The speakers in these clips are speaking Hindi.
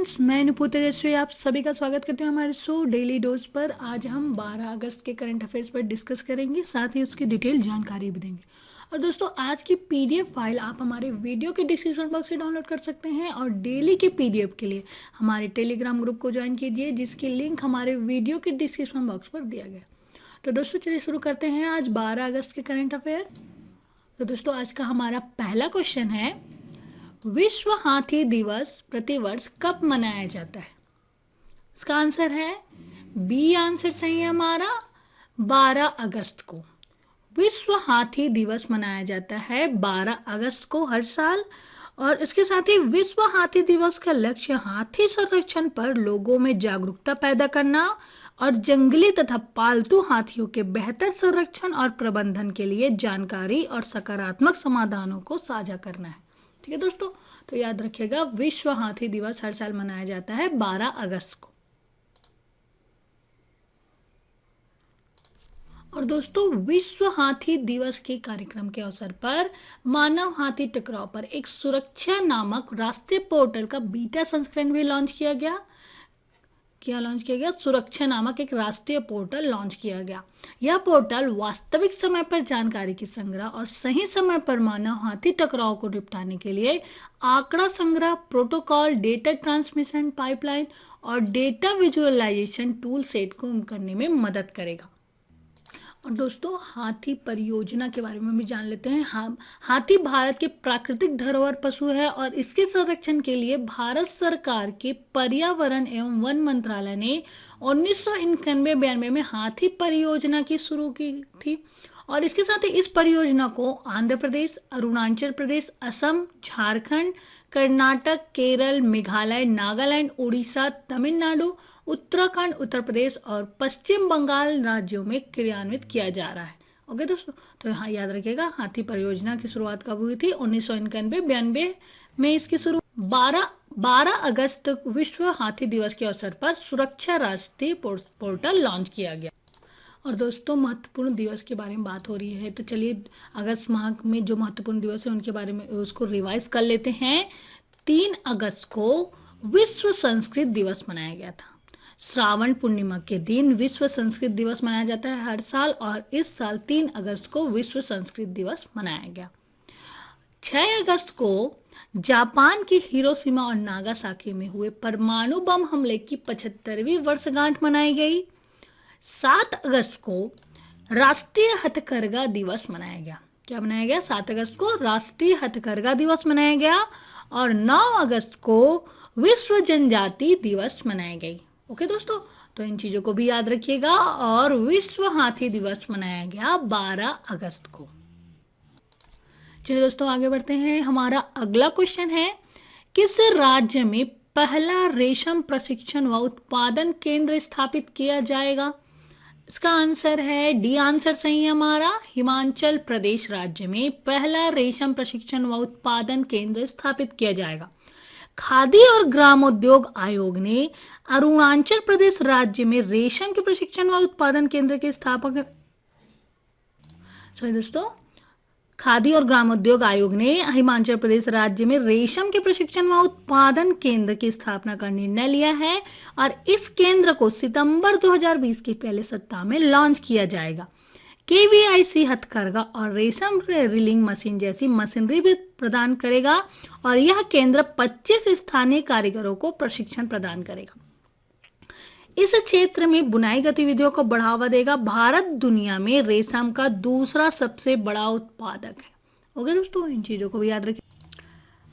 फ्रेंड्स, मैं नुपुर तेजस्वी आप सभी का स्वागत करते हैं हमारे शो डेली डोज पर। आज हम 12 अगस्त के करंट अफेयर्स पर डिस्कस करेंगे, साथ ही उसकी डिटेल जानकारी भी देंगे। और दोस्तों, आज की पीडीएफ फाइल आप हमारे वीडियो के डिस्क्रिप्शन बॉक्स से डाउनलोड कर सकते हैं और डेली के पीडीएफ के लिए हमारे टेलीग्राम ग्रुप को ज्वाइन कीजिए, जिसकी लिंक हमारे वीडियो के डिस्क्रिप्शन बॉक्स पर दिया गया। तो दोस्तों, चलिए शुरू करते हैं आज 12 अगस्त के करंट अफेयर। तो दोस्तों, आज का हमारा पहला क्वेश्चन है, विश्व हाथी दिवस प्रतिवर्ष कब मनाया जाता है? इसका आंसर है बी आंसर सही है हमारा, 12 अगस्त को। विश्व हाथी दिवस मनाया जाता है 12 अगस्त को हर साल। और इसके साथ ही विश्व हाथी दिवस का लक्ष्य हाथी संरक्षण पर लोगों में जागरूकता पैदा करना और जंगली तथा पालतू हाथियों के बेहतर संरक्षण और प्रबंधन के लिए जानकारी और सकारात्मक समाधानों को साझा करना है। ठीक है दोस्तों, तो याद रखिएगा, विश्व हाथी दिवस हर साल मनाया जाता है 12 अगस्त को। और दोस्तों, विश्व हाथी दिवस के कार्यक्रम के अवसर पर मानव हाथी टकराव पर एक सुरक्षा नामक राष्ट्रीय पोर्टल का बीटा संस्करण भी लॉन्च किया गया। सुरक्षा नामक एक राष्ट्रीय पोर्टल लॉन्च किया गया। यह पोर्टल वास्तविक समय पर जानकारी की संग्रह और सही समय पर मानव हाथी टकराव को निपटाने के लिए आंकड़ा संग्रह, प्रोटोकॉल, डेटा ट्रांसमिशन पाइपलाइन और डेटा विजुअलाइजेशन टूल सेट को करने में मदद करेगा। और दोस्तों, हाथी परियोजना के बारे में भी जान लेते हैं। हाथी भारत के प्राकृतिक धरोहर पशु है और इसके संरक्षण के लिए भारत सरकार के पर्यावरण एवं वन मंत्रालय ने 1991-92 में हाथी परियोजना की शुरू की थी। और इसके साथ ही इस परियोजना को आंध्र प्रदेश, अरुणाचल प्रदेश, असम, झारखंड, कर्नाटक, केरल, मेघालय, नागालैंड, उड़ीसा, तमिलनाडु, उत्तराखंड, उत्तर प्रदेश और पश्चिम बंगाल राज्यों में क्रियान्वित किया जा रहा है। ओके दोस्तों, तो यहाँ याद रखिएगा, हाथी परियोजना की शुरुआत कब हुई थी? 1991-92 में इसकी शुरू। 12 अगस्त विश्व हाथी दिवस के अवसर पर सुरक्षा राष्ट्रीय पोर्टल लॉन्च किया गया। और दोस्तों, महत्वपूर्ण दिवस के बारे में बात हो रही है, तो चलिए अगस्त माह में जो महत्वपूर्ण दिवस है उनके बारे में उसको रिवाइज कर लेते हैं। 3 अगस्त को विश्व संस्कृत दिवस मनाया गया था। श्रावण पूर्णिमा के दिन विश्व संस्कृत दिवस मनाया जाता है हर साल, और इस साल 3 अगस्त को विश्व संस्कृत दिवस मनाया गया। 6 अगस्त को जापान के हिरोशिमा और नागासाकी में हुए परमाणु बम हमले की 75वीं वर्षगांठ मनाई गई। 7 अगस्त को राष्ट्रीय हथकरघा दिवस मनाया गया। क्या मनाया गया? 7 अगस्त को राष्ट्रीय हथकरघा दिवस मनाया गया। और 9 अगस्त को विश्व जनजाति दिवस मनाई गई। ओके दोस्तों, तो इन चीजों को भी याद रखिएगा। और विश्व हाथी दिवस मनाया गया 12 अगस्त को। चलिए दोस्तों, आगे बढ़ते हैं। हमारा अगला क्वेश्चन है, किस राज्य में पहला रेशम प्रशिक्षण व उत्पादन केंद्र स्थापित किया जाएगा? इसका आंसर है डी आंसर सही है हमारा, हिमाचल प्रदेश राज्य में पहला रेशम प्रशिक्षण व उत्पादन केंद्र स्थापित किया जाएगा। खादी और ग्रामोद्योग आयोग ने अरुणाचल प्रदेश राज्य में रेशम के प्रशिक्षण व उत्पादन केंद्र के स्थापक दोस्तों, खादी और ग्रामोद्योग आयोग ने हिमाचल प्रदेश राज्य में रेशम के प्रशिक्षण व उत्पादन केंद्र की स्थापना का निर्णय लिया है। और इस केंद्र को सितंबर 2020 के पहले सप्ताह में लॉन्च किया जाएगा। केवीआईसी हथकरघा और रेशम रीलिंग मशीन जैसी मशीनरी भी प्रदान करेगा। और यह केंद्र 25 स्थानीय कारीगरों को प्रशिक्षण प्रदान करेगा। इस क्षेत्र में बुनाई गतिविधियों को बढ़ावा देगा। भारत दुनिया में रेशम का दूसरा सबसे बड़ा उत्पादक है। ओके दोस्तों, इन चीजों को भी याद रखिए।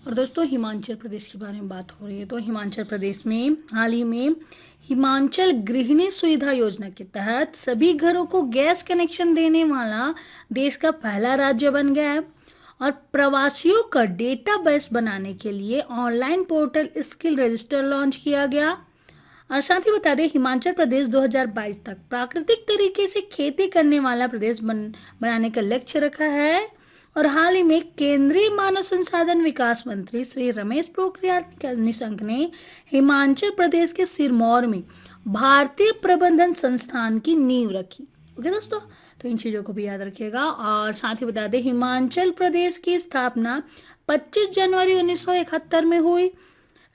और दोस्तों, हिमाचल प्रदेश के बारे में बात हो रही है, तो हिमाचल प्रदेश में हाल ही में हिमाचल गृहिणी सुविधा योजना के तहत सभी घरों को गैस कनेक्शन देने वाला देश का पहला राज्य बन गया है। और प्रवासियों का डेटाबेस बनाने के लिए online portal skill register launch किया गया। और साथ ही बता दें, हिमाचल प्रदेश 2022 तक प्राकृतिक तरीके से खेती करने वाला प्रदेश बनाने का लक्ष्य रखा है। और हाल ही में केंद्रीय मानव संसाधन विकास मंत्री श्री रमेश पोखरियाल निशंक ने हिमाचल प्रदेश के सिरमौर में भारतीय प्रबंधन संस्थान की नींव रखी। ओके दोस्तों, तो इन चीजों को भी याद रखिएगा। और साथ ही बता दें, हिमाचल प्रदेश की स्थापना 25 जनवरी 1971 में हुई।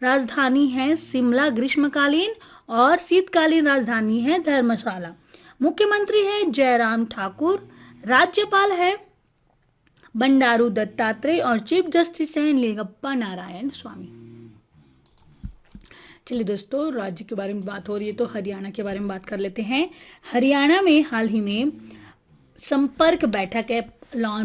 राजधानी है शिमला ग्रीष्मकालीन, और शीतकालीन राजधानी है धर्मशाला। मुख्यमंत्री है जयराम ठाकुर, राज्यपाल है बंडारू दत्तात्रेय, और चीफ जस्टिस हैं लिंगप्पा नारायण स्वामी। चलिए दोस्तों, राज्य के बारे में बात हो रही है तो हरियाणा के बारे में बात कर लेते हैं। हरियाणा में हाल ही में संपर्क बैठक ऐप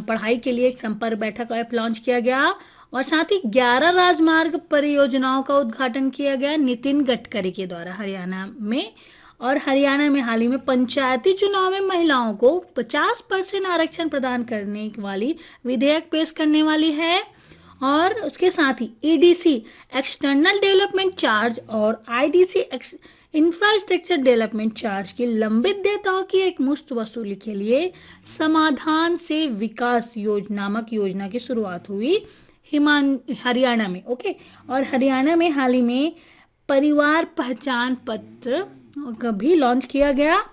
पढ़ाई के लिए एक संपर्क बैठक ऐप लॉन्च किया गया, और साथ ही 11 राजमार्ग परियोजनाओं का उद्घाटन किया गया नितिन गडकरी के द्वारा हरियाणा में। और हरियाणा में हाल ही में पंचायती चुनाव में महिलाओं को 50% आरक्षण प्रदान करने वाली विधेयक पेश करने वाली है। और उसके साथ ही ईडीसी एक्सटर्नल डेवलपमेंट चार्ज और आईडीसी इंफ्रास्ट्रक्चर डेवलपमेंट चार्ज की लंबित देयताओं की एक मुश्त वसूली के लिए समाधान से विकास योजना नामक योजना की शुरुआत हुई हरियाणा में। ओके, और हरियाणा में हाल ही में परिवार पहचान पत्र भी लॉन्च किया गया,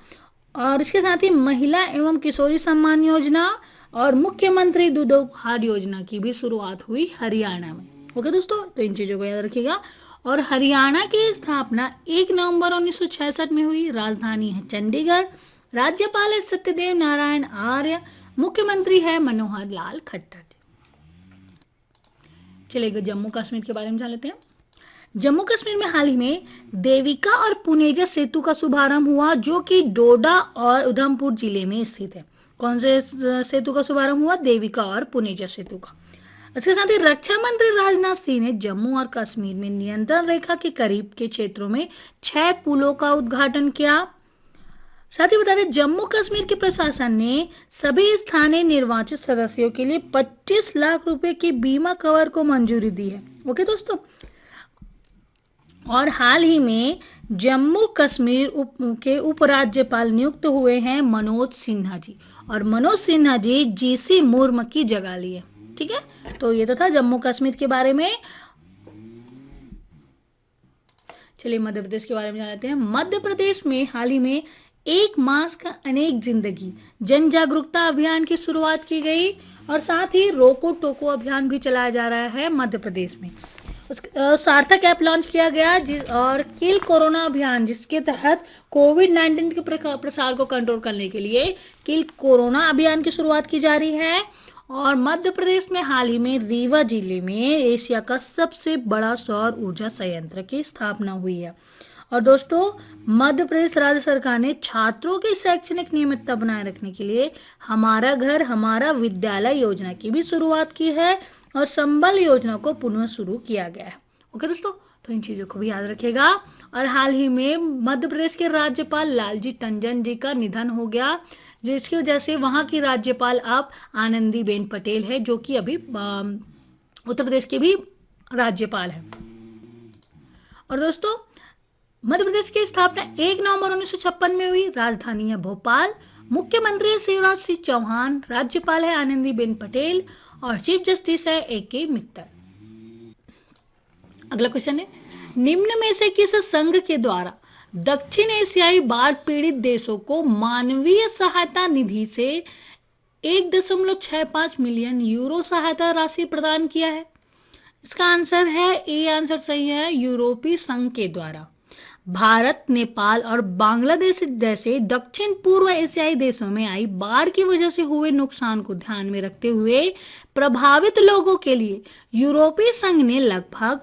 और इसके साथ ही महिला एवं किशोरी सम्मान योजना और मुख्यमंत्री दूध उपहार योजना की भी शुरुआत हुई हरियाणा में। ओके दोस्तों, तो इन चीजों को याद रखिएगा। और हरियाणा की स्थापना 1 नवंबर 1966 में हुई। राजधानी है चंडीगढ़, राज्यपाल है सत्यदेव नारायण आर्य, मुख्यमंत्री है मनोहर लाल खट्टर। चलिए जम्मू कश्मीर के बारे में जान लेते हैं। जम्मू कश्मीर में हाल ही में देविका और पुनेजा सेतु का शुभारंभ हुआ, जो कि डोडा और उधमपुर जिले में स्थित है। कौन से सेतु का शुभारंभ हुआ? देविका और पुनेजा सेतु का। इसके साथ ही रक्षा मंत्री राजनाथ सिंह ने जम्मू और कश्मीर में नियंत्रण रेखा के करीब के क्षेत्रों में 6 पुलों का उद्घाटन किया। साथ ही बता दें, जम्मू कश्मीर के प्रशासन ने सभी स्थानीय निर्वाचित सदस्यों के लिए 25 लाख रुपए के बीमा कवर को मंजूरी दी है। ओके दोस्तों, और हाल ही में जम्मू कश्मीर के उपराज्यपाल नियुक्त हुए हैं मनोज सिन्हा जी, और मनोज सिन्हा जी जीसी मुर्मू की जगह लिए। ठीक है, तो ये तो था जम्मू कश्मीर के बारे में। चलिए मध्य प्रदेश के बारे में जान लेते हैं। मध्य प्रदेश में हाल ही में एक मास्क अनेक जिंदगी जन जागरूकता अभियान की शुरुआत की गई, और साथ ही रोको टोको अभियान भी चलाया जा रहा है मध्य प्रदेश में। सार्थक ऐप लॉन्च किया गया और किल कोरोना अभियान, जिसके तहत कोविड-19 के प्रसार को कंट्रोल करने के लिए किल कोरोना अभियान की शुरुआत की जा रही है। और मध्य प्रदेश में हाल ही में रीवा जिले में एशिया का सबसे बड़ा सौर ऊर्जा संयंत्र की स्थापना हुई है। और दोस्तों, मध्य प्रदेश राज्य सरकार ने छात्रों की शैक्षणिक नियमितता बनाए रखने के लिए हमारा घर हमारा विद्यालय योजना की भी शुरुआत की है, और संबल योजना को पुनः शुरू किया गया है। ओके दोस्तों, तो इन चीजों को भी याद रखिएगा। और हाल ही में मध्य प्रदेश के राज्यपाल लालजी टंडन जी का निधन हो गया, जिसकी वजह से वहां की राज्यपाल अब आनंदीबेन पटेल है, जो कि अभी उत्तर प्रदेश के भी राज्यपाल है। और दोस्तों, मध्य प्रदेश की स्थापना 1 नवंबर 1956 में हुई। राजधानी है भोपाल, मुख्यमंत्री है शिवराज सिंह चौहान, राज्यपाल है आनंदीबेन पटेल, और चीफ जस्टिस है AK मित्तल। अगला क्वेश्चन है, निम्न में से किस संघ के द्वारा दक्षिण एशियाई बाढ़ पीड़ित देशों को मानवीय सहायता निधि से 1.65 मिलियन यूरो सहायता राशि प्रदान किया है? इसका आंसर है ए, आंसर सही है, यूरोपीय संघ के द्वारा। भारत, नेपाल और बांग्लादेश जैसे दक्षिण पूर्व एशियाई देशों में आई बाढ़ की वजह से हुए नुकसान को ध्यान में रखते हुए प्रभावित लोगों के लिए यूरोपीय संघ ने लगभग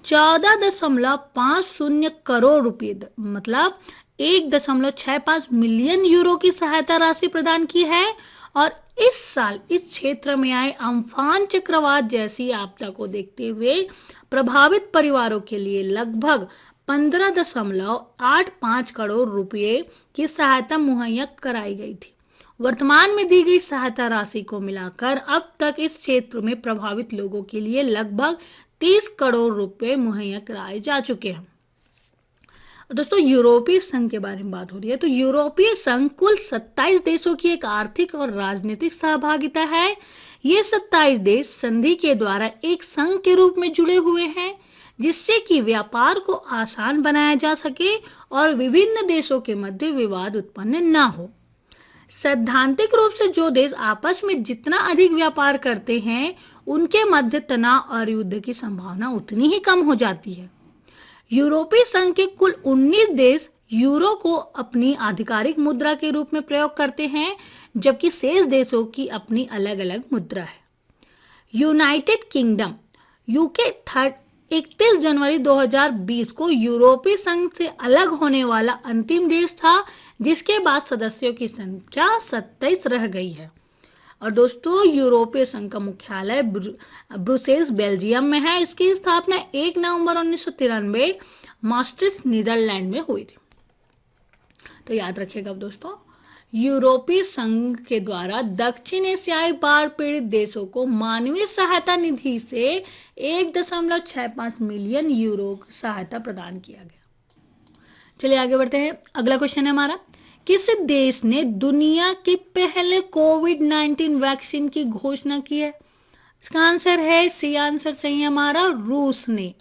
14.50 करोड़ रुपए मतलब 1.65 मिलियन यूरो की सहायता राशि प्रदान की है। और इस साल इस क्षेत्र में आए अम्फान चक्रवात जैसी आपदा को देखते हुए प्रभावित परिवारों के लिए लगभग 15.85 करोड़ रुपए की सहायता मुहैया कराई गई थी। वर्तमान में दी गई सहायता राशि को मिलाकर अब तक इस क्षेत्र में प्रभावित लोगों के लिए लगभग 30 करोड़ रुपए मुहैया कराए जा चुके हैं। दोस्तों, यूरोपीय संघ के बारे में बात हो रही है, तो यूरोपीय संघ कुल 27 देशों की एक आर्थिक और राजनीतिक सहभागिता है। ये 27 देश संधि के द्वारा एक संघ के रूप में जुड़े हुए हैं, जिससे कि व्यापार को आसान बनाया जा सके और विभिन्न देशों के मध्य विवाद उत्पन्न न हो। सैद्धांतिक रूप से जो देश आपस में जितना अधिक व्यापार करते हैं, उनके मध्य तनाव और युद्ध की संभावना उतनी ही कम हो जाती है। यूरोपीय संघ के कुल 19 देश यूरो को अपनी आधिकारिक मुद्रा के रूप में प्रयोग करते हैं, जबकि शेष देशों की अपनी अलग अलग मुद्रा है। यूनाइटेड किंगडम यूके 31 जनवरी 2020 को यूरोपीय संघ से अलग होने वाला अंतिम देश था, जिसके बाद सदस्यों की संख्या 27 रह गई है। और दोस्तों, यूरोपीय संघ का मुख्यालय ब्रुसेल्स बेल्जियम में है। इसकी स्थापना 1 नवंबर 1993 मास्ट्रिच नीदरलैंड में हुई थी। तो याद रखिएगा दोस्तों, यूरोपीय संघ के द्वारा दक्षिण एशियाई बाढ़ पीड़ित देशों को मानवीय सहायता निधि से 1.65 मिलियन यूरो सहायता प्रदान किया गया। चलिए आगे बढ़ते हैं। अगला क्वेश्चन है हमारा, किस देश ने दुनिया के पहले कोविड-19 वैक्सीन की घोषणा की है? इसका आंसर है सी। आंसर सही है हमारा, रूस ने।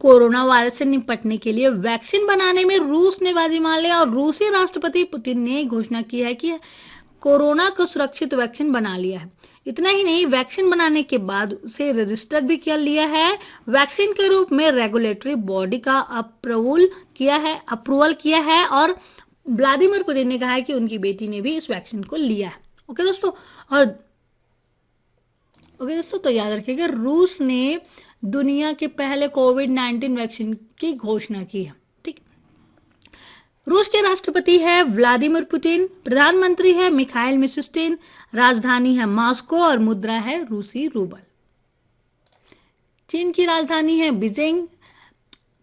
कोरोना वायरस से निपटने के लिए वैक्सीन बनाने में रूस ने बाजी मार लिया और रूसी राष्ट्रपति पुतिन ने घोषणा की है कि कोरोना को सुरक्षित वैक्सीन बना लिया है। इतना ही नहीं, वैक्सीन बनाने के बाद उसे रजिस्टर भी कर लिया है, वैक्सीन के रूप में रेगुलेटरी बॉडी का अप्रूवल किया है और व्लादिमीर पुतिन ने कहा है कि उनकी बेटी ने भी इस वैक्सीन को लिया है। ओके दोस्तों, तो याद रखिएगा, रूस ने दुनिया के पहले कोविड-19 वैक्सीन की घोषणा की है। ठीक, रूस के राष्ट्रपति है व्लादिमीर पुतिन, प्रधानमंत्री है मिखाइल मिशुस्तिन, राजधानी है मॉस्को और मुद्रा है रूसी रूबल। चीन की राजधानी है बीजिंग,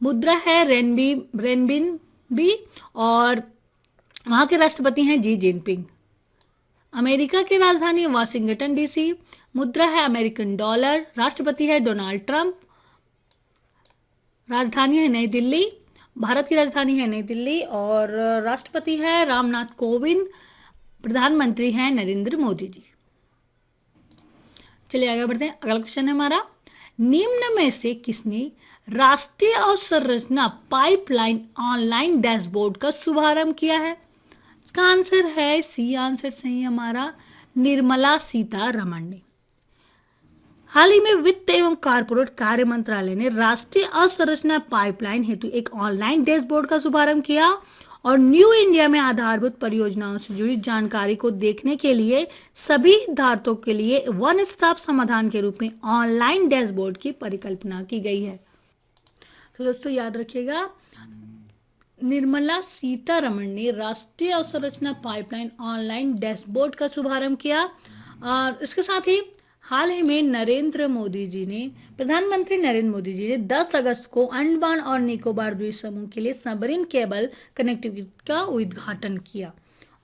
मुद्रा है रेनबिनबी और वहां के राष्ट्रपति हैं जी जिनपिंग। अमेरिका की राजधानी वाशिंगटन डीसी, मुद्रा है अमेरिकन डॉलर, राष्ट्रपति है डोनाल्ड ट्रंप, राजधानी है नई दिल्ली, भारत की राजधानी है नई दिल्ली और राष्ट्रपति है रामनाथ कोविंद, प्रधानमंत्री हैं नरेंद्र मोदी जी। चलिए आगे बढ़ते हैं। अगला क्वेश्चन है हमारा, निम्न में से किसने राष्ट्रीय अवसंरचना पाइपलाइन ऑनलाइन डैशबोर्ड का शुभारंभ किया है? इसका आंसर है सी। आंसर सही है हमारा, निर्मला सीतारमण ने। हाल ही में वित्त एवं कारपोरेट कार्य मंत्रालय ने राष्ट्रीय अवसंरचना पाइपलाइन हेतु एक ऑनलाइन डैशबोर्ड का शुभारंभ किया और न्यू इंडिया में आधारभूत परियोजनाओं से जुड़ी जानकारी को देखने के लिए सभी हितधारकों के लिए वन स्टॉप समाधान के रूप में ऑनलाइन डैशबोर्ड की परिकल्पना की गई है। तो दोस्तों याद रखिएगा, निर्मला सीतारमण ने राष्ट्रीय अवसंरचना पाइपलाइन ऑनलाइन डैशबोर्ड का शुभारंभ किया और इसके साथ ही हाल ही में प्रधानमंत्री नरेंद्र मोदी जी ने 10 अगस्त को अंडमान और निकोबार द्वीप समूह के लिए सबमरीन केबल कनेक्टिविटी का उद्घाटन किया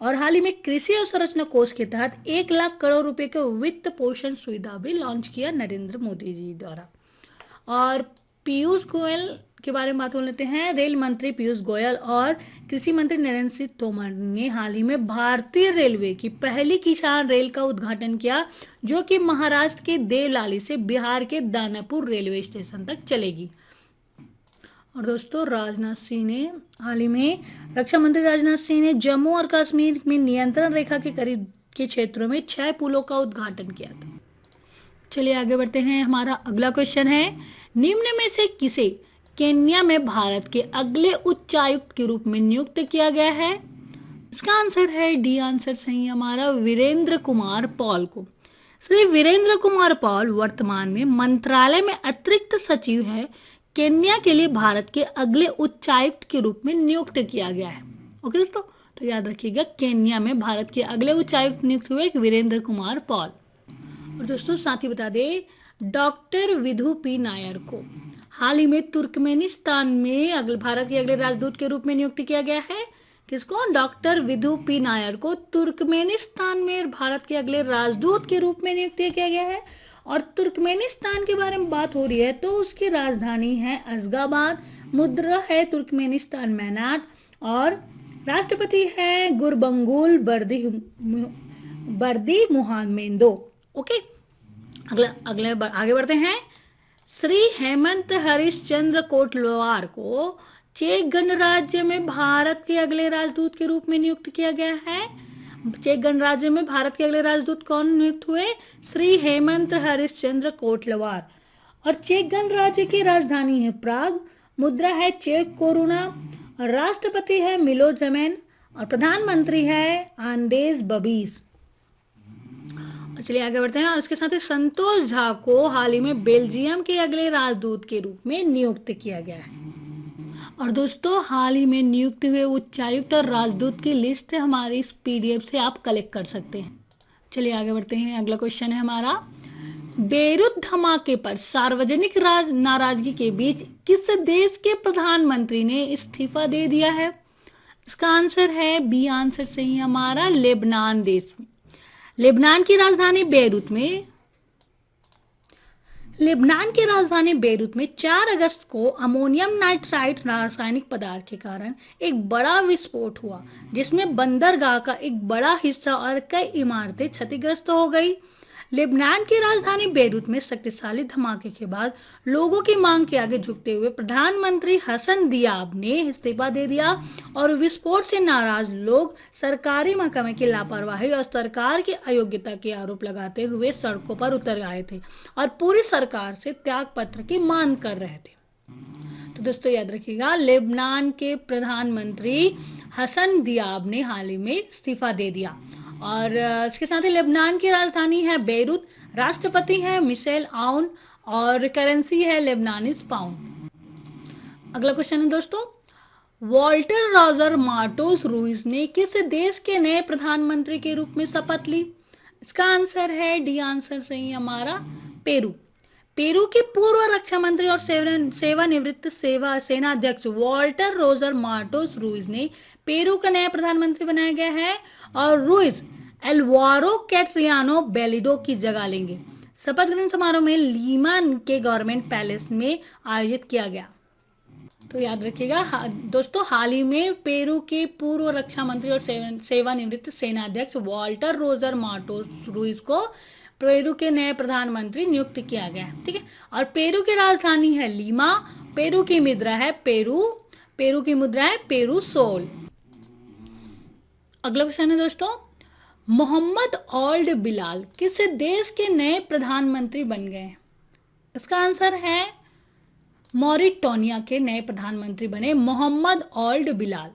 और हाल ही में कृषि अवसंरचना कोष के तहत 1 लाख करोड़ रुपए के वित्त पोषण सुविधा भी लॉन्च किया नरेंद्र मोदी जी द्वारा। और पीयूष गोयल के बारे में बात कर लेते हैं। रेल मंत्री पीयूष गोयल और कृषि मंत्री नरेंद्र सिंह तोमर ने हाल ही में भारतीय रेलवे की पहली किसान रेल का उद्घाटन किया, जो कि महाराष्ट्र के देवलाली से बिहार के दानापुर रेलवे स्टेशन तक चलेगी। और दोस्तों, रक्षा मंत्री राजनाथ सिंह ने जम्मू और कश्मीर में नियंत्रण रेखा के करीब के क्षेत्रों में 6 पुलों का उद्घाटन किया था। चलिए आगे बढ़ते हैं। हमारा अगला क्वेश्चन है, निम्न में से किसे केन्या में भारत के अगले उच्चायुक्त के रूप में नियुक्त किया गया है? इसका आंसर है डी। आंसर सही है हमारा, वीरेंद्र कुमार पॉल को। श्री वीरेंद्र कुमार पॉल वर्तमान में मंत्रालय में अतिरिक्त सचिव है। केन्या के लिए भारत के अगले उच्चायुक्त के रूप में नियुक्त किया गया है। ओके दोस्तों, तो याद रखिएगा, केन्या में भारत के अगले उच्चायुक्त नियुक्त हुए वीरेंद्र कुमार पॉल। और दोस्तों साथ ही बता दें, डॉक्टर विधु पी नायर को हाल ही में तुर्कमेनिस्तान में भारत के अगले राजदूत के रूप में नियुक्त किया गया है। किसको? डॉक्टर विधु पी नायर को तुर्कमेनिस्तान में भारत के अगले राजदूत के रूप में नियुक्त किया गया है। और तुर्कमेनिस्तान के बारे में बात हो रही है तो उसकी राजधानी है अशगाबाद, मुद्रा है तुर्कमेनिस्तान मैनाट और राष्ट्रपति है गुरबंगुल बर्दी मुहामेदो। ओके, अगले आगे बढ़ते हैं। श्री हेमंत हरिश्चंद्र कोटलवार को चेक गणराज्य में भारत के अगले राजदूत के रूप में नियुक्त किया गया है। चेक गणराज्य में भारत के अगले राजदूत कौन नियुक्त हुए? श्री हेमंत हरिश्चंद्र कोटलवार। और चेक गणराज्य की राजधानी है प्राग मुद्रा है चेक कोरोना, राष्ट्रपति है मिलो जमेन और प्रधानमंत्री है आंदेज बबीस। चलिए आगे बढ़ते हैं। और उसके साथ ही संतोष झा को हाल ही में बेल्जियम के अगले राजदूत के रूप में नियुक्त किया गया है। और दोस्तों हाल ही में नियुक्त हुए उच्चायुक्त और राजदूत की लिस्ट हमारी इस पीडीएफ से आप कलेक्ट कर सकते हैं। चलिए आगे बढ़ते हैं। अगला क्वेश्चन है हमारा, बेरूत धमाके पर सार्वजनिक नाराजगी के बीच किस देश के प्रधानमंत्री ने इस्तीफा दे दिया है? इसका आंसर है बी आंसर सही हमारा, लेबनान देश में। लेबनान की राजधानी बेरूत में 4 अगस्त को अमोनियम नाइट्राइट रासायनिक पदार्थ के कारण एक बड़ा विस्फोट हुआ, जिसमें बंदरगाह का एक बड़ा हिस्सा और कई इमारतें क्षतिग्रस्त हो गई। लेबनान की राजधानी बेरूत में शक्तिशाली धमाके के बाद लोगों की मांग के आगे झुकते हुए प्रधानमंत्री हसन दियाब ने इस्तीफा दे दिया और विस्फोट से नाराज लोग सरकारी महकमे की लापरवाही और सरकार की अयोग्यता के आरोप लगाते हुए सड़कों पर उतर आए थे और पूरी सरकार से त्यागपत्र की मांग कर रहे थे। तो दोस्तों याद रखिएगा, लेबनान के प्रधानमंत्री हसन दियाब ने हाल ही में इस्तीफा दे दिया। और इसके साथ ही लेबनान की राजधानी है बेरूत, राष्ट्रपति है मिशेल आउन और करेंसी है लेबनानीज पाउंड। अगला क्वेश्चन है दोस्तों, वॉल्टर रोजर मार्टोस रूइज ने किस देश के नए प्रधानमंत्री के रूप में शपथ ली? इसका आंसर है डी आंसर सही हमारा, पेरू। पेरू के पूर्व रक्षा मंत्री और सेवानिवृत्त सेनाध्यक्ष वॉल्टर रोजर मार्टोस रूइज ने पेरू का नया प्रधानमंत्री बनाया गया है और रूइज एल्वारो कैटरियानो बेलिडो की जगह लेंगे। शपथ ग्रहण समारोह में लीमा के गवर्नमेंट पैलेस में आयोजित किया गया। तो याद रखिएगा दोस्तों, हाल ही में पेरू के पूर्व रक्षा मंत्री और सेवानिवृत्त सेनाध्यक्ष वॉल्टर रोजर मार्टोस रूइज को पेरू के नए प्रधानमंत्री नियुक्त किया गया है। ठीक है, और पेरू की राजधानी है लीमा, पेरू की मुद्रा है पेरू सोल। अगला क्वेश्चन है दोस्तों, मोहम्मद ओल्ड बिलाल किस देश के नए प्रधानमंत्री बन गए? इसका आंसर है मॉरिटानिया के नए प्रधानमंत्री बने मोहम्मद ओल्ड बिलाल।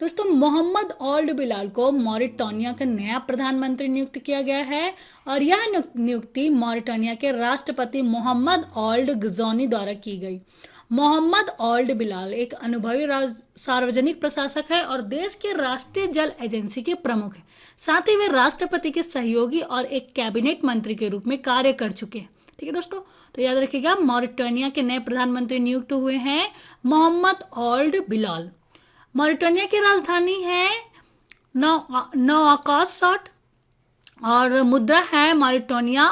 दोस्तों मोहम्मद ओल्ड बिलाल को मॉरिटानिया का नया प्रधानमंत्री नियुक्त किया गया है और यह नियुक्ति मॉरिटानिया के राष्ट्रपति मोहम्मद ओल्ड गजौनी द्वारा की गई। मोहम्मद ओल्ड बिलाल एक अनुभवी सार्वजनिक प्रशासक है और देश के राष्ट्रीय जल एजेंसी के प्रमुख हैं। साथ ही वे राष्ट्रपति के सहयोगी और एक कैबिनेट मंत्री के रूप में कार्य कर चुके हैं। ठीक है दोस्तों, तो याद रखिएगा मॉरिटानिया के नए प्रधानमंत्री नियुक्त हुए हैं मोहम्मद ओल्ड बिलाल। मॉरिटानिया की राजधानी है नौआकाशॉट और मुद्रा है मॉरिटानिया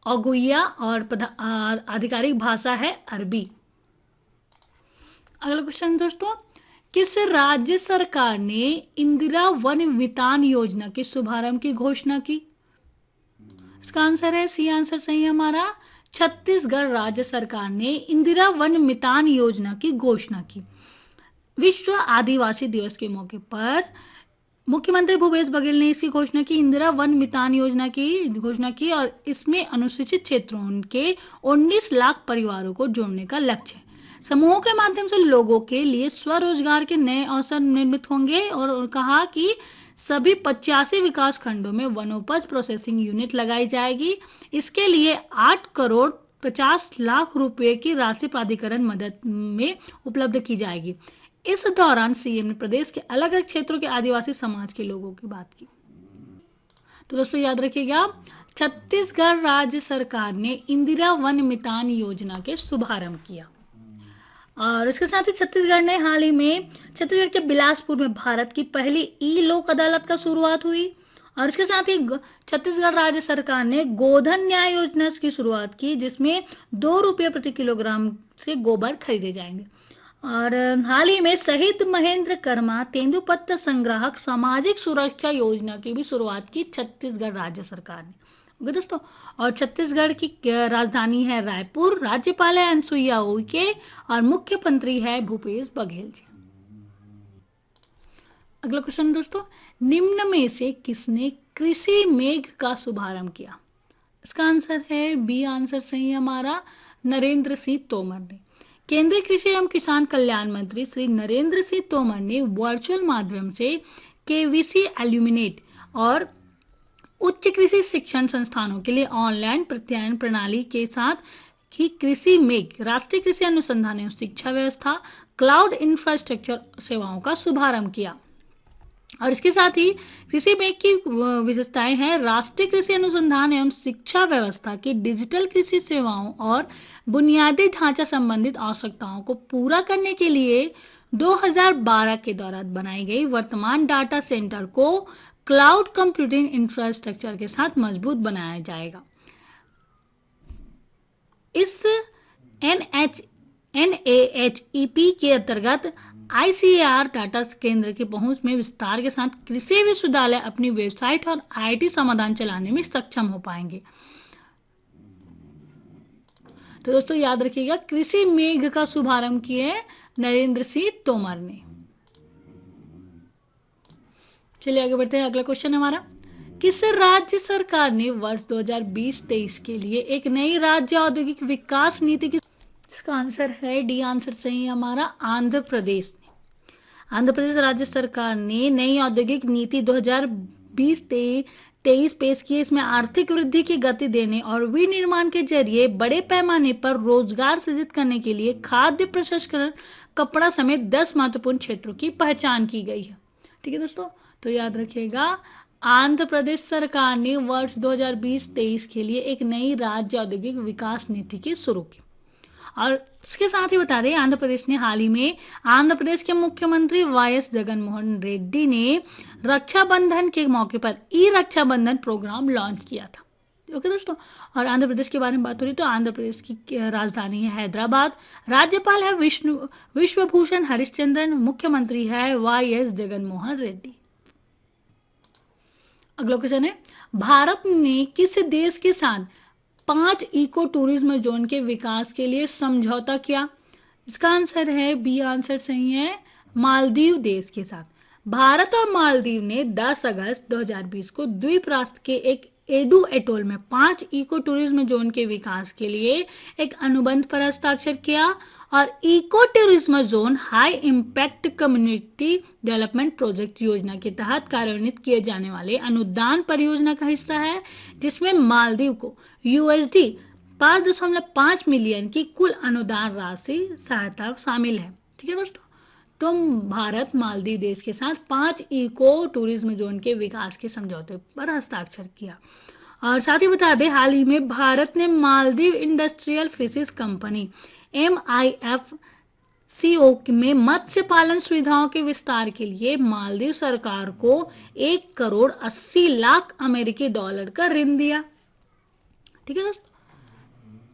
ओगुइया और आधिकारिक भाषा है अरबी। अगला क्वेश्चन दोस्तों, किस राज्य सरकार ने इंदिरा वन मितान योजना के शुभारंभ की घोषणा की? इसका आंसर है सी आंसर सही हमारा, छत्तीसगढ़ राज्य सरकार ने इंदिरा वन मितान योजना की घोषणा की। विश्व आदिवासी दिवस के मौके पर मुख्यमंत्री भूपेश बघेल ने इसकी घोषणा की। इंदिरा वन मितान योजना की घोषणा की और इसमें अनुसूचित क्षेत्रों के 19 लाख परिवारों को जोड़ने का लक्ष्य है। समूहों के माध्यम से लोगों के लिए स्वरोजगार के नए अवसर निर्मित होंगे और कहा कि सभी 85 विकास खंडों में वनोपज प्रोसेसिंग यूनिट लगाई जाएगी। इसके लिए 8 करोड़ 50 लाख रुपए की राशि प्राधिकरण मदद में उपलब्ध की जाएगी। इस दौरान सीएम ने प्रदेश के अलग अलग क्षेत्रों के आदिवासी समाज के लोगों की बात की। तो दोस्तों याद रखिएगा, छत्तीसगढ़ राज्य सरकार ने इंदिरा वन मितान योजना के शुभारंभ किया। और इसके साथ ही छत्तीसगढ़ ने हाल ही में छत्तीसगढ़ के बिलासपुर में भारत की पहली ई लोक अदालत का शुरुआत हुई। और इसके साथ ही छत्तीसगढ़ राज्य सरकार ने गोधन न्याय योजना की शुरुआत की, जिसमें 2 रुपये प्रति किलोग्राम से गोबर खरीदे जाएंगे। और हाल ही में शहीद महेंद्र कर्मा तेंदुपत्ता संग्राहक सामाजिक सुरक्षा योजना की भी शुरुआत की छत्तीसगढ़ राज्य सरकार ने। ओके दोस्तों, और छत्तीसगढ़ की राजधानी है रायपुर, राज्यपाल है अनुसुईया उइके और मुख्यमंत्री है भूपेश बघेल जी। अगला क्वेश्चन दोस्तों, निम्न में से किसने कृषि मेघ का शुभारंभ किया? इसका आंसर है बी आंसर सही हमारा, नरेंद्र सिंह तोमर ने। केंद्रीय कृषि एवं किसान कल्याण मंत्री श्री नरेंद्र सिंह तोमर ने वर्चुअल माध्यम से केवीसी एल्यूमिनेट और उच्च कृषि शिक्षण संस्थानों के लिए ऑनलाइन प्रत्यायन प्रणाली के साथ ही कृषि मेघ राष्ट्रीय कृषि अनुसंधान एवं शिक्षा व्यवस्था क्लाउड इंफ्रास्ट्रक्चर सेवाओं का शुभारंभ किया। और इसके साथ ही कृषि मेघ की विशेषताएं हैं राष्ट्रीय कृषि अनुसंधान एवं शिक्षा व्यवस्था की डिजिटल कृषि सेवाओं और बुनियादी ढांचा संबंधित आवश्यकताओं को पूरा करने के लिए 2012 के दौरान बनाई गई वर्तमान डाटा सेंटर को क्लाउड कंप्यूटिंग इंफ्रास्ट्रक्चर के साथ मजबूत बनाया जाएगा। इस NAHEP के अंतर्गत ICAR डाटा केंद्र की पहुंच में विस्तार के साथ कृषि विश्वविद्यालय अपनी वेबसाइट और IT समाधान चलाने में सक्षम हो पाएंगे। तो दोस्तों याद रखिएगा, कृषि मेघ का शुभारंभ किए नरेंद्र सिंह तोमर ने। चलिए आगे बढ़ते हैं। अगला क्वेश्चन हमारा, किस राज्य सरकार ने वर्ष 2020-23 के लिए एक नई राज्य औद्योगिक विकास नीति की, इसका आंसर है डी आंसर सही है हमारा, आंध्र प्रदेश ने। आंध्र प्रदेश राज्य सरकार ने नई औद्योगिक नीति 2020-23 पेश की। इसमें आर्थिक वृद्धि की गति देने और विनिर्माण के जरिए बड़े पैमाने पर रोजगार सृजित करने के लिए खाद्य प्रसंस्करण, कपड़ा समेत 10 महत्वपूर्ण क्षेत्रों की पहचान की गई है। ठीक है दोस्तों, तो याद रखिएगा, आंध्र प्रदेश सरकार ने वर्ष 2020-23 के लिए एक नई राज्य औद्योगिक विकास नीति की शुरू की। और इसके साथ ही बता दें, आंध्र प्रदेश ने हाल ही में आंध्र प्रदेश के मुख्यमंत्री वाईएस जगनमोहन रेड्डी ने रक्षाबंधन के मौके पर ई रक्षाबंधन प्रोग्राम लॉन्च किया था। ओके दोस्तों, और आंध्र प्रदेश के बारे में बात हो रही तो आंध्र प्रदेश की राजधानी है हैदराबाद, राज्यपाल है विश्वभूषण हरिश्चंद्रन, मुख्यमंत्री है वाईएस जगनमोहन रेड्डी। अगला क्वेश्चन है, भारत ने किस देश के साथ 5 इको टूरिज्म जोन के विकास के लिए समझौता किया? इसका आंसर है बी आंसर सही है, मालदीव देश के साथ। भारत और मालदीव ने 10 अगस्त 2020 को द्वीप राष्ट्र के एक एडू एटोल में 5 इको टूरिज्म जोन के विकास के लिए एक अनुबंध पर हस्ताक्षर किया। और eco tourism zone high impact community development project योजना के तहत कार्यान्वित किए जाने वाले अनुदान परियोजना का हिस्सा है, जिसमें मालदीव को USD 5.5 मिलियन की कुल अनुदान राशि सहायता शामिल है। ठीक है दोस्तों, तो भारत मालदीव देश के साथ 5 इको टूरिज्म जोन के विकास के समझौते पर हस्ताक्षर किया। और साथ ही बता दें, हाल ही में भारत ने Maldives industrial fishes company MIFCO में मत्स्य पालन सुविधाओं के विस्तार के लिए मालदीव सरकार को 1,80,00,000 अमेरिकी डॉलर का ऋण दिया। ठीक है दोस्तों,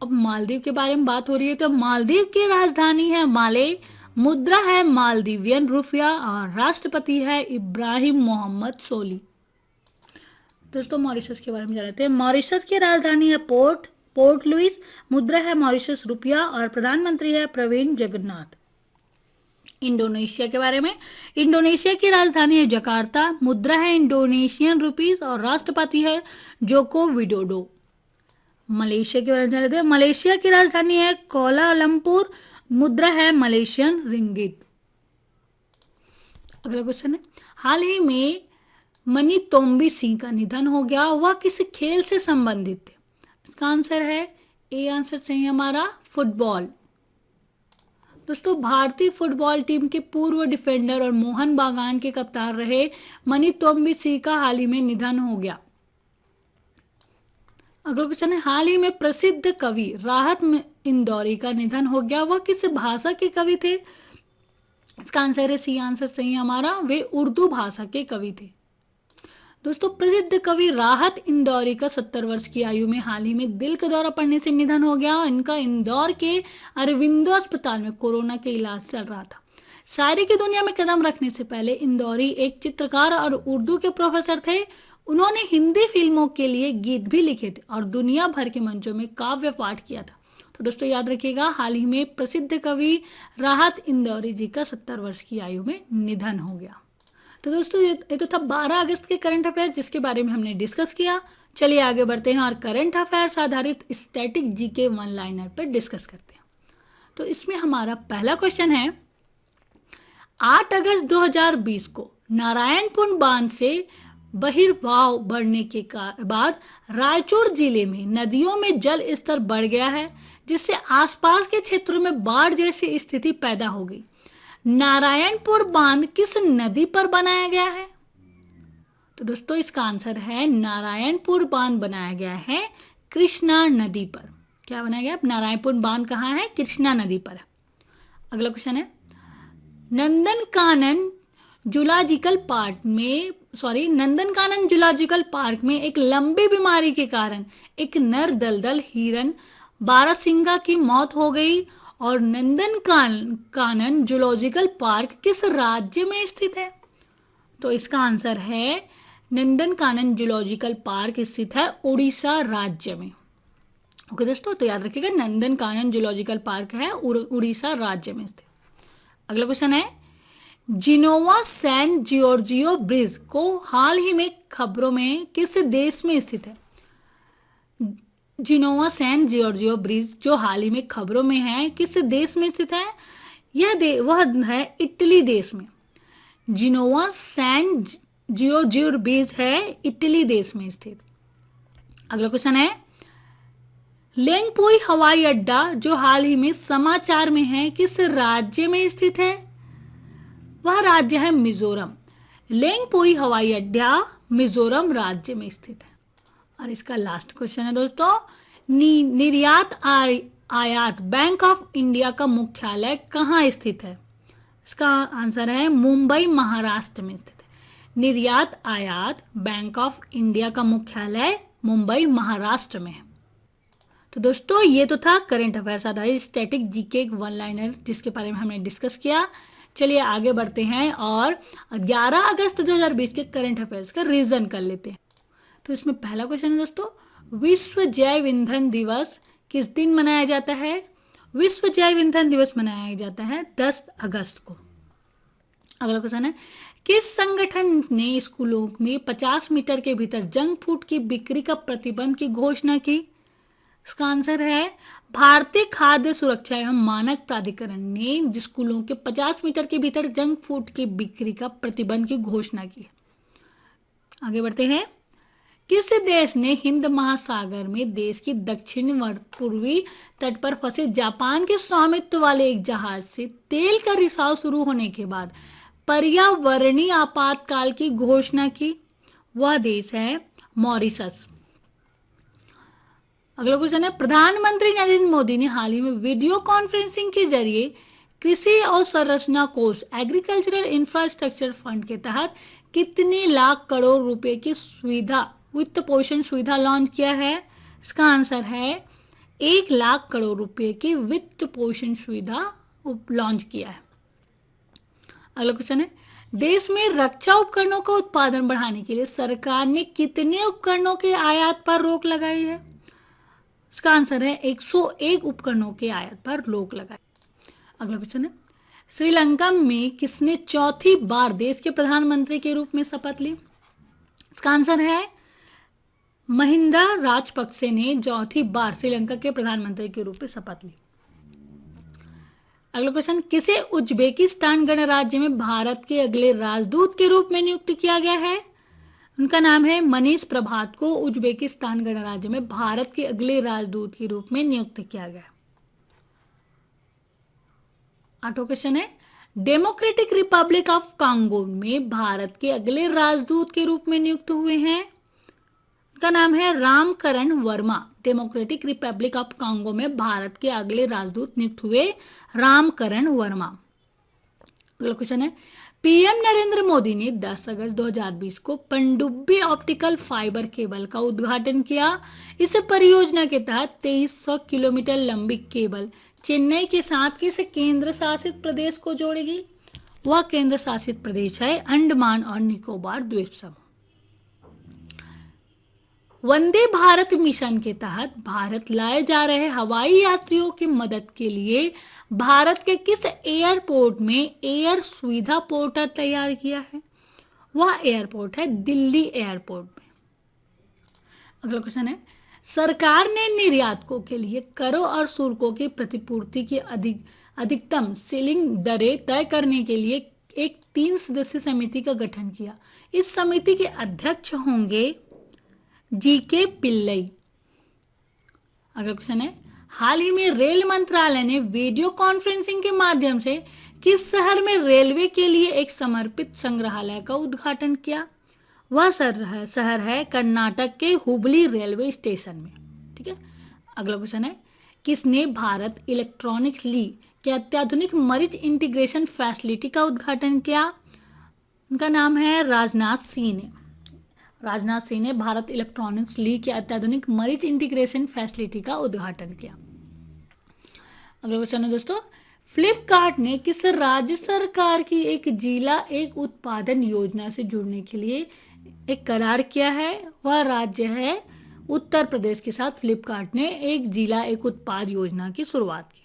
अब मालदीव के बारे में बात हो रही है तो मालदीव की राजधानी है माले, मुद्रा है मालदीवियन रुपया और राष्ट्रपति है इब्राहिम मोहम्मद सोली। दोस्तों मॉरिशस के बारे में जानते हैं। मॉरिशस की राजधानी है पोर्ट लुइस, मुद्रा है मॉरिशस रुपया और प्रधानमंत्री है प्रवीण जगन्नाथ। इंडोनेशिया के बारे में, इंडोनेशिया की राजधानी है जकार्ता, मुद्रा है इंडोनेशियन रुपीस और राष्ट्रपति है जोको विडोडो। मलेशिया के बारे में जानते हैं। मलेशिया की राजधानी है कोलालमपुर, मुद्रा है मलेशियन रिंगित। अगला क्वेश्चन है, हाल ही में मनी तोम्बी सिंह का निधन हो गया, वह किस खेल से संबंधित थे? इसका आंसर है ए आंसर सही है हमारा, फुटबॉल। दोस्तों भारतीय फुटबॉल टीम के पूर्व डिफेंडर और मोहन बागान के कप्तान रहे मनी तोम्बी सिंह का हाल ही में निधन हो गया। अगला क्वेश्चन है, हाल ही में प्रसिद्ध कवि राहत इंदौरी का निधन हो गया, वह किस भाषा के कवि थे? इसका आंसर है सी आंसर सही है हमारा, वे उर्दू भाषा के कवि थे। दोस्तों प्रसिद्ध कवि राहत इंदौरी का 70 वर्ष की आयु में हाल ही में दिल का दौरा पड़ने से निधन हो गया। इनका इंदौर के अरविंदो अस्पताल में कोरोना के इलाज चल रहा था। शायरी की दुनिया में कदम रखने से पहले इंदौरी एक चित्रकार और उर्दू के प्रोफेसर थे। उन्होंने हिंदी फिल्मों के लिए गीत भी लिखे थे और दुनिया भर के मंचों में काव्य पाठ किया था। तो दोस्तों याद रखिएगा, हाल ही में प्रसिद्ध कवि राहत इंदौरी जी का 70 वर्ष की आयु में निधन हो गया। तो दोस्तों ये तो था 12 अगस्त के करंट अफेयर जिसके बारे में हमने डिस्कस किया। चलिए आगे बढ़ते हैं और करंट अफेयर्स आधारित स्टैटिक जीके वन लाइनर पर डिस्कस करते हैं। तो इसमें हमारा पहला क्वेश्चन है, 8 अगस्त 2020 को नारायणपुर बांध से बहिर्वाह बढ़ने के बाद रायचूर जिले में नदियों में जल स्तर बढ़ गया है, जिससे आसपास के क्षेत्रों में बाढ़ जैसी स्थिति पैदा हो गई। नारायणपुर बांध किस नदी पर बनाया गया है? तो दोस्तों इसका आंसर है, नारायणपुर बांध बनाया गया है कृष्णा नदी पर। क्या बनाया गया? नारायणपुर बांध कहाँ है? कृष्णा नदी पर। अगला क्वेश्चन है, नंदनकानन जूलॉजिकल पार्क में एक लंबी बीमारी के कारण एक नर दलदल हिरन बारहसिंगा की मौत हो गई, और नंदनकानन जूलॉजिकल पार्क किस राज्य में स्थित है? तो इसका आंसर है, नंदनकानन जूलॉजिकल पार्क स्थित है उड़ीसा राज्य में। ओके दोस्तों, तो याद रखिएगा नंदनकानन जूलॉजिकल पार्क है उड़ीसा राज्य में स्थित। अगला क्वेश्चन है, जिनोवा सैन जियोर्जियो ब्रिज को हाल ही में खबरों में किस देश में स्थित है? जिनोवा सैन जियोर्जियो ब्रिज जो हाल ही में खबरों में है, किस देश में स्थित है? वह है इटली देश में। जिनोवा सैन जियोर्जियो ब्रिज है इटली देश में स्थित। अगला क्वेश्चन है, लेंगपुई हवाई अड्डा जो हाल ही में समाचार में है, किस राज्य में स्थित है? वह राज्य है मिजोरम। लेंगपुई हवाई अड्डा मिजोरम राज्य में स्थित है। और इसका लास्ट क्वेश्चन है दोस्तों, निर्यात आयात बैंक ऑफ इंडिया का मुख्यालय कहाँ स्थित है? इसका आंसर है, मुंबई महाराष्ट्र में स्थित है। निर्यात आयात बैंक ऑफ इंडिया का मुख्यालय मुंबई महाराष्ट्र में है। तो दोस्तों ये तो था करंट अफेयर्स आधारित स्टैटिक जीके एक वन लाइनर, जिसके बारे में हमने डिस्कस किया। चलिए आगे बढ़ते हैं और 11 अगस्त 2020 के करंट अफेयर्स का रिवीजन कर लेते हैं। तो इसमें पहला क्वेश्चन है दोस्तों, विश्व जैव ईंधन दिवस किस दिन मनाया जाता है? विश्व जैव ईंधन दिवस मनाया जाता है 10 अगस्त को। अगला क्वेश्चन है, किस संगठन ने स्कूलों में 50 मीटर के भीतर जंक फूड की बिक्री का प्रतिबंध की घोषणा की? इसका आंसर है, भारतीय खाद्य सुरक्षा एवं मानक प्राधिकरण ने स्कूलों के 50 मीटर के भीतर जंक फूड की बिक्री का प्रतिबंध की घोषणा की। आगे बढ़ते हैं, किस देश ने हिंद महासागर में देश की दक्षिण पूर्वी तट पर फंसे जापान के स्वामित्व वाले एक जहाज से तेल का रिसाव शुरू होने के बाद पर्यावरणीय आपातकाल की घोषणा की? वह देश है मॉरिशस। अगला क्वेश्चन है, प्रधानमंत्री नरेंद्र मोदी ने हाल ही में वीडियो कॉन्फ्रेंसिंग के जरिए कृषि अवसंरचना कोष एग्रीकल्चरल इंफ्रास्ट्रक्चर फंड के तहत कितने लाख करोड़ रुपए की सुविधा वित्त पोषण सुविधा लॉन्च किया है? इसका आंसर है, 1 लाख करोड़ रुपए की वित्त पोषण सुविधा लॉन्च किया है। अगला क्वेश्चन है, देश में रक्षा उपकरणों का उत्पादन बढ़ाने के लिए सरकार ने कितने उपकरणों के आयात पर रोक लगाई है? इसका आंसर है, 101 उपकरणों के आयात पर रोक लगाई। अगला क्वेश्चन है, श्रीलंका में किसने चौथी बार देश के प्रधानमंत्री के रूप में शपथ ली? इसका आंसर है, महिंदा राजपक्षे ने चौथी बार श्रीलंका के प्रधानमंत्री के रूप में शपथ ली। अगला क्वेश्चन, किसे उज्बेकिस्तान गणराज्य में भारत के अगले राजदूत के रूप में नियुक्त किया गया है? उनका नाम है मनीष प्रभात को उज्बेकिस्तान गणराज्य में भारत के अगले राजदूत के रूप में नियुक्त किया गया। 8वां क्वेश्चन है, डेमोक्रेटिक रिपब्लिक ऑफ कांगो में भारत के अगले राजदूत के रूप में नियुक्त हुए हैं। उनका नाम है Ramkaran Verma. Democratic Republic of Congo में भारत के अगले राजदूत नियुक्त हुए रामकरण वर्मा। अगला क्वेश्चन है, पीएम नरेंद्र मोदी ने 10 अगस्त 2020 को पनडुब्बी ऑप्टिकल फाइबर केबल का उद्घाटन किया। इस परियोजना के तहत 2300 किलोमीटर लंबी केबल चेन्नई के साथ किस केंद्र शासित प्रदेश को जोड़ेगी? वह केंद्र शासित प्रदेश है अंडमान और निकोबार द्वीप समूह। वंदे भारत मिशन के तहत भारत लाए जा रहे हवाई यात्रियों की मदद के लिए भारत के किस एयरपोर्ट में एयर सुविधा पोर्टल तैयार किया है? वह एयरपोर्ट है दिल्ली एयरपोर्ट में। अगला क्वेश्चन है, सरकार ने निर्यातकों के लिए करों और शुल्कों की प्रतिपूर्ति की अधिकतम सीलिंग दरें तय करने के लिए एक 3 सदस्यीय समिति का गठन किया। इस समिति के अध्यक्ष होंगे जी.के. पिल्लई। अगला क्वेश्चन है, हाल ही में रेल मंत्रालय ने वीडियो कॉन्फ्रेंसिंग के माध्यम से किस शहर में रेलवे के लिए एक समर्पित संग्रहालय का उद्घाटन किया? वह शहर है कर्नाटक के हुबली रेलवे स्टेशन में। ठीक है। अगला क्वेश्चन है, किसने भारत इलेक्ट्रॉनिक्स ली के अत्याधुनिक मरीज इंटीग्रेशन फैसिलिटी का उद्घाटन किया? उनका नाम है राजनाथ सिंह ने। राजनाथ सिंह ने भारत इलेक्ट्रॉनिक्स ली के अत्याधुनिक मरीज इंटीग्रेशन फैसिलिटी का उद्घाटन किया। अगला क्वेश्चन है दोस्तों, फ्लिपकार्ट ने किस राज्य सरकार की एक जिला एक उत्पादन योजना से जुड़ने के लिए एक करार किया है? वह राज्य है उत्तर प्रदेश के साथ फ्लिपकार्ट ने एक जिला एक उत्पाद योजना की शुरुआत की।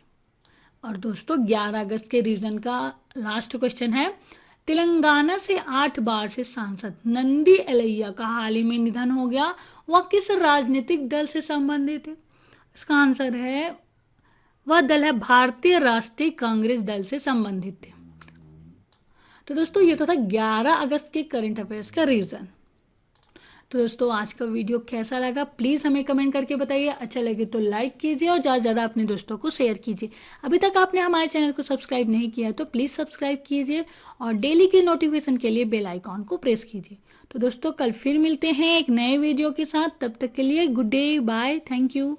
और दोस्तों 11 अगस्त के रिवीजन का लास्ट क्वेश्चन है, तेलंगाना से 8 बार से सांसद नंदी एलैया का हाल ही में निधन हो गया। वह किस राजनीतिक दल से संबंधित है? इसका आंसर है, वह दल है भारतीय राष्ट्रीय कांग्रेस दल से संबंधित थे। तो दोस्तों ये तो था 11 अगस्त के करंट अफेयर्स का रिवीजन। तो दोस्तों आज का वीडियो कैसा लगा प्लीज़ हमें कमेंट करके बताइए। अच्छा लगे तो लाइक कीजिए और ज़्यादा से ज़्यादा अपने दोस्तों को शेयर कीजिए। अभी तक आपने हमारे चैनल को सब्सक्राइब नहीं किया है तो प्लीज़ सब्सक्राइब कीजिए और डेली के नोटिफिकेशन के लिए बेल आइकॉन को प्रेस कीजिए। तो दोस्तों कल फिर मिलते हैं एक नए वीडियो के साथ। तब तक के लिए good day, bye, thank you.